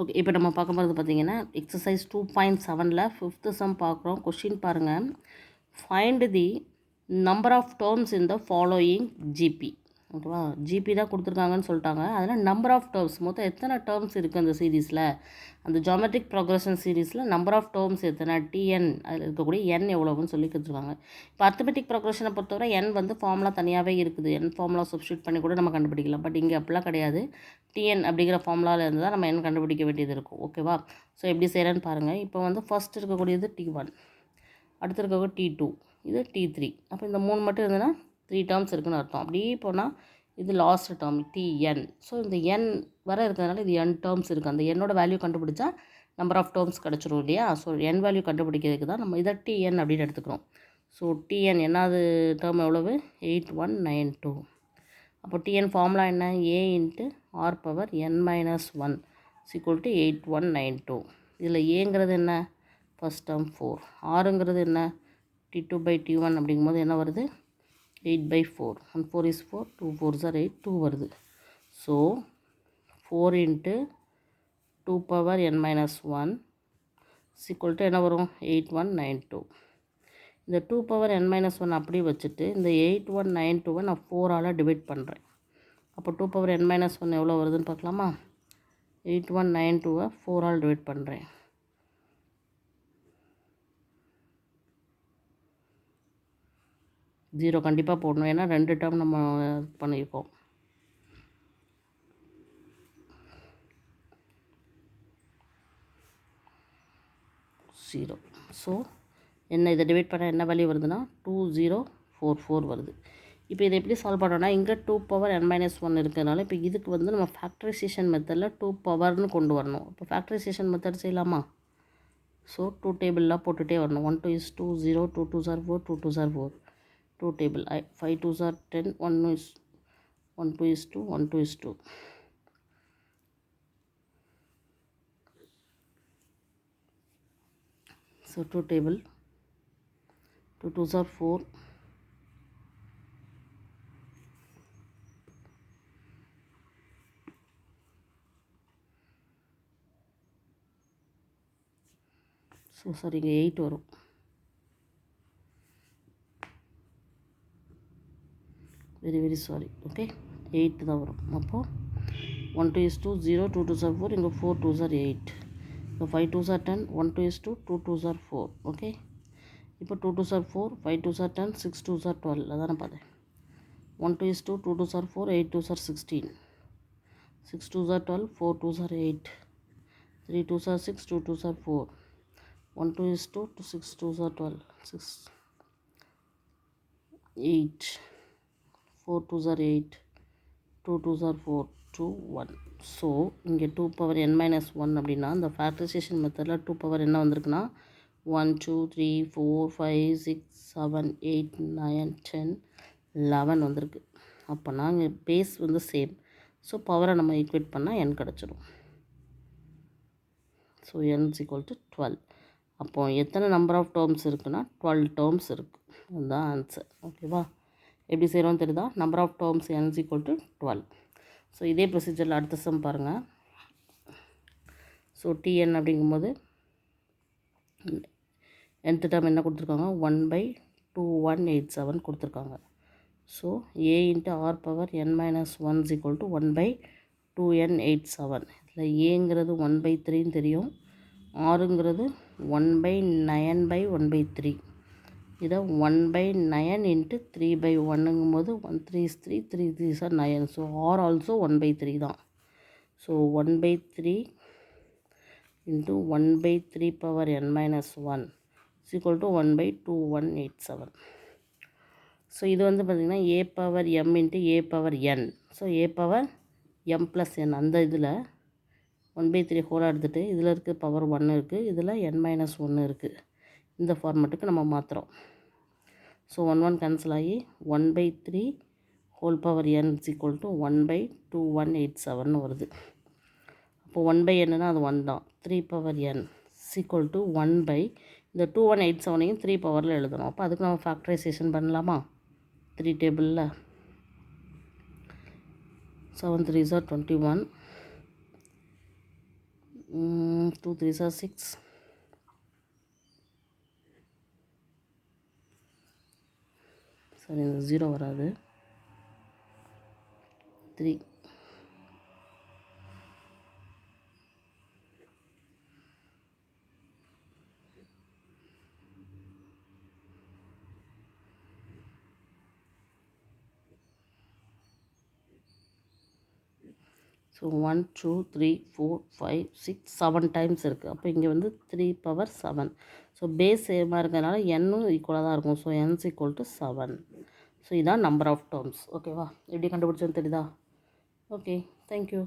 Okay, இப்போ நம்ம பார்க்க போகிறது பார்த்தீங்கன்னா எக்ஸசைஸ் 2.7ல் 5th சம் பார்க்குறோம். கொஷின் பாருங்கள். Find the number of terms in the following GP. ஓகேவா, ஜிபி தான் கொடுத்துருக்காங்கன்னு சொல்லிட்டாங்க. அதில் நம்பர் ஆஃப் டேர்ம்ஸ் மொத்தம் எத்தனை டேர்ம்ஸ் இருக்குது அந்த சீரீஸில், அந்த ஜாமெட்ரிக் ப்ரோக்ரஷன் சீரீஸில் நம்பர் ஆஃப் டேர்ம்ஸ் எத்தனை, டிஎன் அதில் இருக்கக்கூடிய என் எவ்வளோன்னு சொல்லி கொடுத்துருக்காங்க. இப்போ அர்த்தமெட்டிக் ப்ரோக்ரஷனை பொறுத்தவரை என் வந்து ஃபார்முலா தனியாகவே இருக்குது. என் ஃபார்முலா சப்ஸ்டியூட் பண்ணி கூட நம்ம கண்டுபிடிக்கலாம். பட் இங்கே அப்படிலாம் கிடையாது. டிஎன் அப்படிங்கிற ஃபார்முலாவில் இருந்து தான் நம்ம என் கண்டுபிடிக்க வேண்டியது இருக்கும். ஓகேவா, ஸோ எப்படி செய்கிறேன்னு பாருங்கள். இப்போ வந்து ஃபஸ்ட் இருக்கக்கூடியது T1, அடுத்து இருக்கக்கூடிய T2, இது T3. அப்போ இந்த 3 மட்டும் இருந்ததுன்னா 3 டேர்ம்ஸ் இருக்குதுன்னு அர்த்தம். அப்படியே போனால் இது லாஸ்ட் டேர்ம் TN. ஸோ இந்த N வர இருக்கிறதுனால இது N டேர்ம்ஸ் இருக்குது. அந்த என்னோட வேல்யூ கண்டுபிடிச்சா நம்பர் ஆஃப் டேர்ம்ஸ் கிடச்சிரும் இல்லையா. ஸோ N வேல்யூ கண்டுபிடிக்கிறதுக்கு தான் நம்ம இதை TN அப்படின்னு எடுத்துக்கிறோம். ஸோ TN என்னாவது டேர்ம் எவ்வளவு, 8192. அப்போ டிஎன் ஃபார்முலா என்ன, a into r power n-1 equal to 8192. இதில் ஏங்கிறது என்ன, ஃபஸ்ட் டேர்ம் 4, ஆறுங்கிறது என்ன T2/T1 அப்படிங்கும்போது என்ன வருது, 8/4. 1 4 is 4, 2 4s are 8, 2 வருது. So 4 into 2 power n-1 equal to என்ன வரும், 8192. இந்த 2 பவர் n-1 அப்படியே வச்சுட்டு இந்த 8192 நான் 4ஆல் டிவைட் பண்ணுறேன். அப்போ 2 பவர் n-1 எவ்வளோ வருதுன்னு பார்க்கலாமா. 8192 4ஆல் டிவைட் பண்ணுறேன். ஜீரோ கண்டிப்பாக போடணும், ஏன்னா 2 டேர்ம் நம்ம பண்ணியிருக்கோம். ஜீரோ. ஸோ என்ன, இதை டிவைட் பண்ண என்ன வேல்யூ வருதுன்னா 2044 வருது. இப்போ இதை எப்படி சால்வ் பண்ணுறோன்னா, இங்கே 2 பவர் n-1 இருக்கிறதுனால இப்போ இதுக்கு வந்து நம்ம ஃபேக்டரைசேஷன் மெத்தடில் 2 பவர்னு கொண்டு வரணும். இப்போ ஃபேக்டரைசேஷன் மெத்தட் செய்யலாமா. ஸோ 2 டேபிள்லாம் போட்டுகிட்டே வரணும். 1 2 is 2 0, 2 2s are 4, 2 2s are 4, 2 table 5 2s are 10, 1 2 is 2, 1 2 is 2. So 2 table, 2 2s are 4, so sorry இங்கே 8 வரும். Very sorry. ஓகே, 8 தான் வரும். அப்போது 1 2 is 2 0, 2 2s are 4, இங்கே 4 2s are 8, இப்போ 5 2s are 10, 1 2 is 2, 2 2s are 4. Okay, இப்போ 2 2s are 4, 5 2s are 10, 6 2s are 12. அதான் நான் பார்த்தேன். 1 2 is 2, 2 2s are 4, 8 2s are 16, 6 2s are 12, 4 2s are 8, 3 2s are 6, 2 2s are 4, 1 2 is 2, 6 2s are 12, 6 8, 4 2s are 8, 2 2s are 4, 2 1. So இங்கே 2 power n-1 அப்படின்னா இந்த factorisation மெத்தடில் 2 power என்ன வந்திருக்குன்னா 1 2 3 4 5 6 7 8 9 10 11 வந்திருக்கு. அப்போனா இங்கே பேஸ் வந்து சேம். ஸோ பவரை நம்ம ஈக்குவேட் பண்ணால் n கிடச்சிடும். So n is equal to 12. அப்போது எத்தனை நம்பர் ஆஃப் டேர்ம்ஸ் இருக்குன்னா 12 டேர்ம்ஸ் இருக்குது. அதுதான் ஆன்சர். ஓகேவா, எப்படி செய்கிறோன்னு தெரியுதா. Number of terms n is equal to 12. So இதே ப்ரொசீஜரில் அடுத்த சம் பாருங்கள். ஸோ டிஎன் அப்படிங்கும்போது nth டேர்ம் என்ன கொடுத்துருக்காங்க, 1/2187 கொடுத்துருக்காங்க. So a into R power n-1 equal to 1/2n87. இதில் ஏங்கிறது 1/3 தெரியும், ஆறுங்கிறது 1/9/1/3. இதை 1/9 இன்ட்டு 3/1ங்கும்போது 1 3 is 3, 3 3s are 9. So R also 1/3 தான். So 1/3 into 1/3 power n-1 equal to 1/2187. So இது வந்து பார்த்திங்கன்னா a power m into a power n. So a power m plus n அந்த இதில் 1/3 ஹோலாக எடுத்துகிட்டு இதில் இருக்க பவர் 1 இருக்குது, இதில் n-1 இருக்குது. இந்த ஃபார்மேட்டுக்கு நம்ம மாற்றுறோம். ஸோ 1 1 கேன்சல் ஆகி 1/3 whole power n is equal to 1/2187 வருது. அப்போ 1/n அது 1 தான். 3 பவர் n ஈக்குவல் டு 1/, இந்த 2187ஐயும் 3 பவரில் எழுதணும். அப்போ அதுக்கு நம்ம ஃபேக்டரைசேஷன் பண்ணலாமா. 3 டேபிளில் 7 3s are 21, 2 3s are 6. சரி, 0 வராது. 3. ஸோ 1 2 3 4 5 6 7 டைம்ஸ் இருக்குது. அப்போ இங்கே வந்து 3^7. ஸோ பேஸ் சேமாக இருக்கிறதுனால எண்ணும் ஈக்குவலாக தான் இருக்கும். So n = 7. ஸோ இதான் நம்பர் ஆஃப் டேர்ம்ஸ். ஓகேவா? எப்படி கண்டுபிடிச்சோன்னு தெரியுதா? Okay, thank you.